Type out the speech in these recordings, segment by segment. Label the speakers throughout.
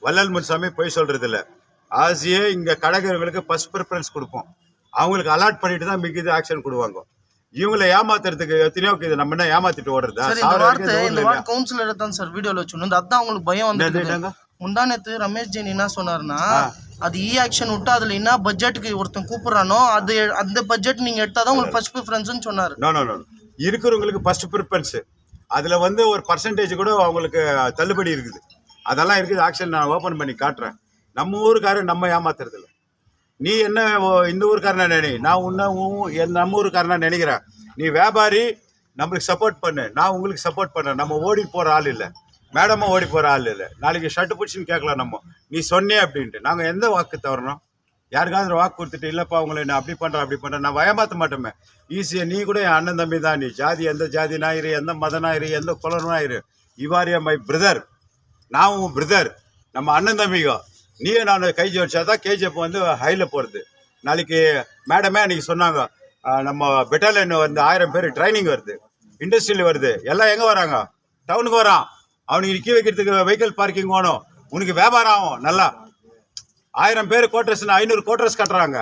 Speaker 1: வள்ளல் முனுசாமி போய் சொல்றது இல்லை. ஆசியே இங்கே கடைக்காரங்களுக்கு ஃபர்ஸ்ட் ப்ரிஃபரன்ஸ் கொடுப்போம். அவங்களுக்கு அலாட் பண்ணிட்டு தான் மிகுதி ஆக்ஷன் கொடுவாங்க. இவங்களை ஏமாத்துறதுக்கு எத்தனையோ இது நம்ம என்ன ஏமாத்திட்டு ஓடுறதா?
Speaker 2: கவுன்சிலர் தான் சார் வீடியோல வச்சுருந்தோம். அதான் அவங்களுக்கு பயம் வந்து முந்தானத்து ரமேஷ் ஜெயின் என்ன சொன்னாருன்னா, அது ஆக்ஷன் விட்டு அதுல என்ன பட்ஜெட்டுக்கு ஒருத்தன் கூப்பிடுறானோ அது அந்த பட்ஜெட் நீங்க எடுத்தாதான் உங்களுக்கு ஃபர்ஸ்ட் ப்ரிஃபரன்ஸ்னு சொன்னாரு.
Speaker 1: நோ இருக்கிறவங்களுக்கு ஃபர்ஸ்ட் ப்ரிஃபரன்ஸ். அதுல வந்து ஒரு பர்சன்டேஜ் கூட அவங்களுக்கு தள்ளுபடி இருக்குது. அதெல்லாம் இருக்குது. ஆக்ஷன் நான் ஓப்பன் பண்ணி காட்டுறேன். நம்ம ஊருக்காரன் நம்ம ஏமாத்துறது இல்லை. நீ என்ன இந்த ஊருக்காரனா நினை, நான் உன்ன நம்ம ஊருக்காரனா நினைக்கிறேன். நீ வியாபாரி, நம்மளுக்கு சப்போர்ட் பண்ணு, நான் உங்களுக்கு சப்போர்ட் பண்ணேன். நம்ம ஓடி போகிற ஆள் இல்லை, மேடமும் ஓடி போகிற ஆள் இல்லை. நாளைக்கு ஷர்ட்டு பிடிச்சின்னு கேட்கலாம் நம்ம, நீ சொன்னே அப்படின்ட்டு. நாங்கள் எந்த வாக்கு தவறணும்? யாருக்காவது வாக்கு கொடுத்துட்டு இல்லைப்பா உங்களை நான் அப்படி பண்ணுறேன் நான் ஏமாற்ற மாட்டோமே. ஈஸியாக நீ கூட என் அண்ணன் தம்பி தான். நீ ஜாதி எந்த ஜாதி நாயிரு, எந்த மதனாயிரு, எந்த குலனாயிரு, இவாரியா மை பிரதர், நான் உன் பிரதர், நம்ம அண்ணன் தம்பிகோ. நீயே நான் கை ஜோடிச்சாதான் கேஜிஎஃப் வந்து ஹையில் போகிறது. நாளைக்கு மேடமே அன்றைக்கி சொன்னாங்க, நம்ம பெட்டாலியன் வந்து 1000 பேர் ட்ரைனிங் வருது, இண்டஸ்ட்ரியில் வருது. எல்லாம் எங்கே வராங்க? டவுனுக்கு வரான். அவனுக்கு நிற்க வைக்கிறதுக்கு வெஹிக்கிள் பார்க்கிங் வேணும். உனக்கு வியாபாரம் ஆகும். நல்லா 1000 பேர் கோட்ரஸ் 500 கோட்ரஸ் கட்டுறாங்க.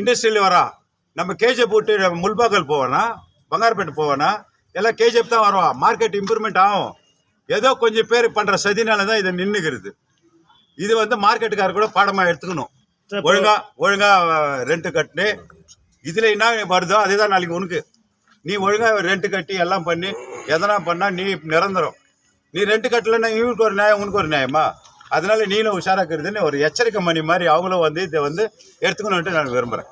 Speaker 1: இண்டஸ்ட்ரியில் வரான். நம்ம கேஜிஎஃப் விட்டு முல்பாக்கல் போவேனா, பங்காரப்பேட்டை போவேனா, எல்லாம் கேஜிஎஃப் தான் வருவான். மார்க்கெட் இம்ப்ரூவ்மெண்ட் ஆகும். ஏதோ கொஞ்சம் பேர் பண்ணுற சதினால தான் இதை நின்றுக்கிறது. இது வந்து மார்க்கெட்டுக்கார கூட பாடமாக எடுத்துக்கணும். ஒழுங்கா ரெண்ட்டு கட்டு. இதில் என்ன வருதோ அதே தான் நாளைக்கு உனக்கு. நீ ஒழுங்காக ரெண்ட்டு கட்டி எல்லாம் பண்ணி எதனா பண்ணால் நீ நிரந்தரம். நீ ரெண்ட்டு கட்டலைன்னா இவனுக்கு ஒரு நியாயம், உனக்கு ஒரு நியாயமா? அதனால நீங்களும் உஷாராக்குறதுன்னு ஒரு எச்சரிக்கை மணி மாதிரி அவங்களும் வந்து இதை வந்து எடுத்துக்கணும்ட்டு நான் விரும்புகிறேன்.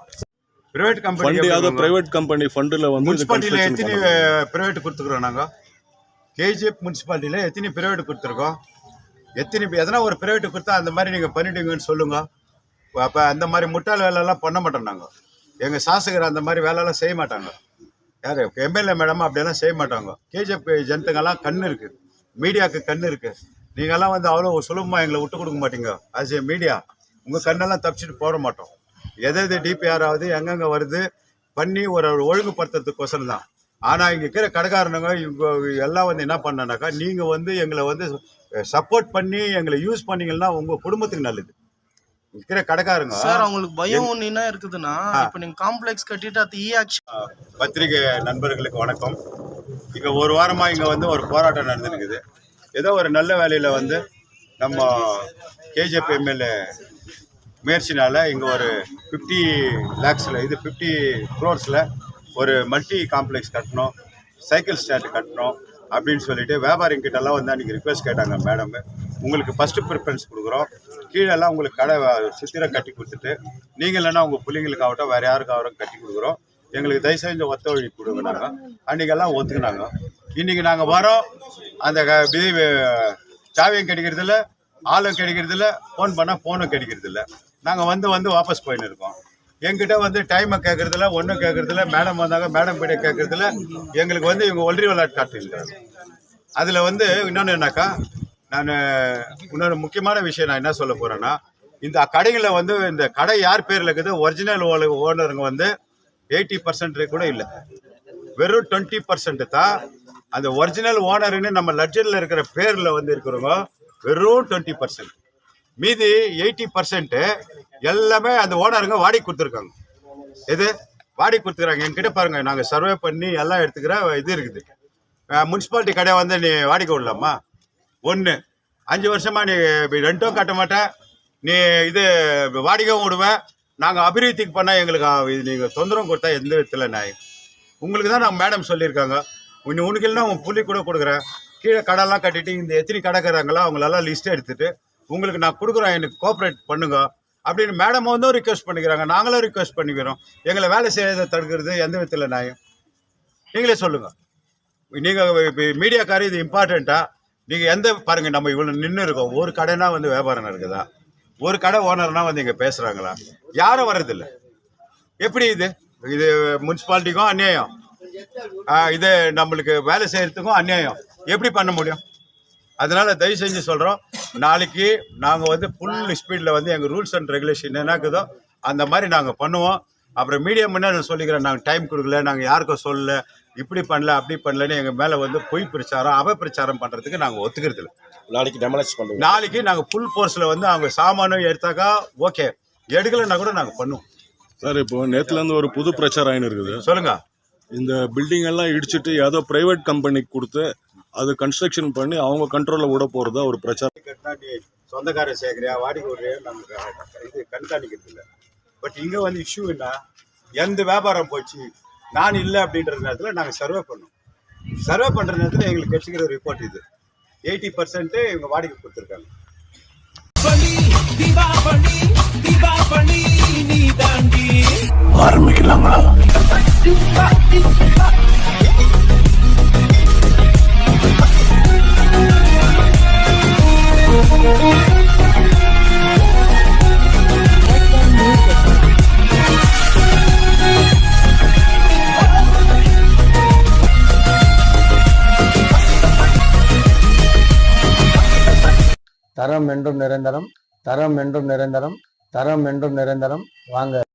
Speaker 3: பிரைவேட் கம்பெனி ஃபண்டில் வந்து
Speaker 1: முனிசிபாலிட்டியில் எத்தனை பிரைவேட் கொடுத்துக்குறோம்? நாங்கள் கேஜிஎஃப் முனிசிபாலிட்டியில் எத்தனை பிரைவேட் கொடுத்துருக்கோம்? எதனா ஒரு பிரைவேட்டு கொடுத்தா அந்த மாதிரி நீங்கள் பண்ணிட்டீங்கன்னு சொல்லுங்க. அப்போ அந்த மாதிரி முட்டாள் வேலையெல்லாம் பண்ண மாட்டோம். நாங்கள் எங்கள் சாசகர் அந்த மாதிரி வேலையெல்லாம் செய்ய மாட்டாங்க. யார் எம்எல்ஏ மேடம் அப்படியெல்லாம் செய்ய மாட்டாங்க. கேஜிஎஃப் ஜனத்துங்கெல்லாம் கண்ணு இருக்குது, மீடியாவுக்கு கண்ணு இருக்குது. நீங்கள்லாம் வந்து அவ்வளோ சுலபமாக எங்களை விட்டு கொடுக்க மாட்டீங்க. ஆஸ் ஏ மீடியா உங்கள் கண்ணெல்லாம் தப்பிச்சுட்டு போட மாட்டோம். எது டிபிஆர் ஆகுது, எங்கெங்கே வருது பண்ணி ஒரு ஒழுங்குபடுத்துறதுக்கோசரம் தான். ஆனால் இங்கே இருக்கிற கடைக்காரனுங்க இவங்க எல்லாம் வந்து என்ன பண்ணனாக்கா, நீங்கள் வந்து எங்களை வந்து சப்போர்ட் பண்ணி எங்களை யூஸ் பண்ணீங்கன்னா உங்கள் குடும்பத்துக்கு நல்லது. இருக்கிற கடைக்காரங்க
Speaker 2: சார் அவங்களுக்கு பயம் ஒன்று என்ன இருக்குதுன்னா, இப்போ நீங்கள் காம்ப்ளெக்ஸ் கட்டிட்டு அது ஆக்ஷன்.
Speaker 1: பத்திரிகை நண்பர்களுக்கு வணக்கம். இங்கே ஒரு வாரமாக இங்கே வந்து ஒரு போராட்டம் நடந்துருக்குது. ஏதோ ஒரு நல்ல வேலையில் வந்து நம்ம கேஜிஎஃப் எம்எல்ஏ முயற்சினால் இங்கே ஒரு 50 lakhsல 50 crores ஒரு மல்டி காம்ப்ளெக்ஸ் கட்டணும், சைக்கிள் ஸ்டாண்டு கட்டணும் அப்படின்னு சொல்லிட்டு வியாபாரிங்கிட்டெல்லாம் வந்து அன்றைக்கி ரிக்வெஸ்ட் கேட்டாங்க. மேடம் உங்களுக்கு ஃபஸ்ட்டு ப்ரிஃபரன்ஸ் கொடுக்குறோம், கீழெல்லாம் உங்களுக்கு கடை சுத்திரம் கட்டி கொடுத்துட்டு நீங்கள் இல்லைன்னா உங்கள் பிள்ளைங்களுக்காகட்டும் வேறு யாருக்காகட்டும் கட்டி கொடுக்குறோம், எங்களுக்கு தயவு செஞ்சு ஒத்துழைப்பு கொடுக்குறாங்க. அன்றைக்கெல்லாம் ஒத்துக்கினாங்க. இன்றைக்கி நாங்கள் வரோம், அந்த சாவியும் கிடைக்கிறதில்ல, ஆளும் கிடைக்கிறதில்ல, ஃபோன் பண்ணால் ஃபோனும் கிடைக்கிறதில்ல. நாங்கள் வந்து வாபஸ் போயின்னு இருக்கோம். எங்கிட்ட வந்து டைமை கேட்குறதில்ல, ஒன்றும் கேட்குறதில்ல. மேடம் வந்தாங்க, மேடம் கிட்ட கேட்குறதில்ல. எங்களுக்கு வந்து இவங்க ஒன்றி விளையாட்டு காட்டுறாங்க. அதில் வந்து இன்னொன்று என்னக்கா, நான் இன்னொரு முக்கியமான விஷயம் நான் என்ன சொல்ல போகிறேன்னா, இந்த கடைகளில் வந்து இந்த கடை யார் பேரில் இருக்குது, ஒரிஜினல் ஓனருங்க வந்து 80% கூட இல்லை, வெறும் 20% தான் அந்த ஒரிஜினல் ஓனருன்னு நம்ம லட்ஜரில் இருக்கிற பேரில் வந்து இருக்கிறவங்க வெறும் 20%. மீதி 80% எல்லாமே அந்த ஓனருங்க வாடகை கொடுத்துருக்காங்க. எது வாடகை கொடுத்துக்கிறாங்க? என்கிட்ட பாருங்கள், நாங்கள் சர்வே பண்ணி எல்லாம் எடுத்துக்கிற இது இருக்குது. முனிசிபாலிட்டி கடையை வந்து நீ வாடகை விடலாமா? 5 வருஷமாக நீ ரெண்டும் கட்ட மாட்டேன், நீ இது வாடகையும் விடுவேன். நாங்கள் அபிவிருத்திக்கு பண்ணால் எங்களுக்கு இது நீங்கள் தொந்தரவு கொடுத்தா எந்த விதத்தில் நியாயம்? உங்களுக்கு தான் நாங்கள் மேடம் சொல்லியிருக்காங்க, உனக்கு இல்லைன்னா உன் புள்ளி கூட கொடுக்குறேன், கீழே கடைலாம் கட்டிட்டு இந்த எத்தனை கடைக்கிறாங்களோ அவங்களெல்லாம் லிஸ்ட்டு எடுத்துகிட்டு உங்களுக்கு நான் கொடுக்குறேன், எனக்கு கோஆப்ரேட் பண்ணுங்க அப்படின்னு மேடம் வந்து ரிக்வெஸ்ட் பண்ணிக்கிறாங்க. நாங்களும் ரிக்வெஸ்ட் பண்ணிக்கிறோம். எங்களை வேலை செய்யறதை தடுக்கிறது எந்த விதத்தில் நியாயம்? நீங்களே சொல்லுங்கள். நீங்கள் மீடியாக்காரர் இது இம்பார்ட்டண்ட்டாக நீங்கள் எந்த பாருங்கள், நம்ம இவ்வளோ நின்று இருக்கோம். ஒரு கடைனா வந்து வியாபாரம் நடக்குதா? ஒரு கடை ஓனர்னா வந்து இங்கே பேசுகிறாங்களா? யாரும் வர்றதில்லை. எப்படி இது முனிசிபாலிட்டிக்கும் அநியாயம், இது நம்மளுக்கு வேலை செய்கிறதுக்கும் அநியாயம். எப்படி பண்ண முடியும்? அதனால் தயவு செஞ்சு சொல்கிறோம், நாளைக்கு நாங்கள் வந்து ஃபுல் ஸ்பீடில் வந்து எங்கள் ரூல்ஸ் அண்ட் ரெகுலேஷன் என்ன இருக்குதோ அந்த மாதிரி நாங்கள் பண்ணுவோம். அப்புறம் மீடியா முன்னாடி சொல்லிக்கிறேன், நாங்கள் டைம் கொடுக்கல, நாங்கள் யாருக்கும் சொல்லலை, இப்படி பண்ணல அப்படி பண்ணலன்னு எங்கள் மேலே வந்து பொய் பிரச்சாரம் அபப்பிரச்சாரம் பண்ணுறதுக்கு நாங்கள் ஒத்துக்கிறது இல்லை.
Speaker 3: நாளைக்கு டெமாலிஷ் பண்ணுவோம்.
Speaker 1: நாளைக்கு நாங்கள் ஃபுல் ஃபோர்ஸில் வந்து அவங்க சாமானும் எடுத்தாக்கா ஓகே, எடுக்கலைன்னா கூட நாங்கள் பண்ணுவோம்.
Speaker 4: சார் இப்போ நேற்றுலேருந்து ஒரு புது பிரச்சாரம் ஆயின்னு இருக்குது.
Speaker 1: சொல்லுங்க.
Speaker 4: இந்த பில்டிங் எல்லாம் இடிச்சிட்டு ஏதோ பிரைவேட் கம்பெனிக்கு கொடுத்து அது கன்ஸ்ட்ரக்ஷன் பண்ணி அவங்க கண்ட்ரோலில் விட போகிறதா ஒரு பிரச்சாரம்.
Speaker 1: கட்டாண்டி சொந்தக்காரர் சேர்க்குறியா வாடகை விடுறியா நமக்கு இது கண்காணிக்கிறது இல்லை. பட் இங்கே வந்து இஷ்யூ என்ன, எந்த வியாபாரம் போச்சு நான் இல்லை அப்படின்ற நேரத்தில் நாங்கள் சர்வே பண்ணோம். சர்வே பண்ணுற நேரத்தில் எங்களுக்கு கிடைச்சிக்கிற ரிப்போர்ட் இது 80% இவங்க வாடகை கொடுத்துருக்காங்க.
Speaker 5: ஆரம்பிக்கலாங்களா?
Speaker 6: தரம் என்றும் நிரந்தரம், தரம் என்றும் நிரந்தரம், தரம் என்றும் நிரந்தரம். வாங்க.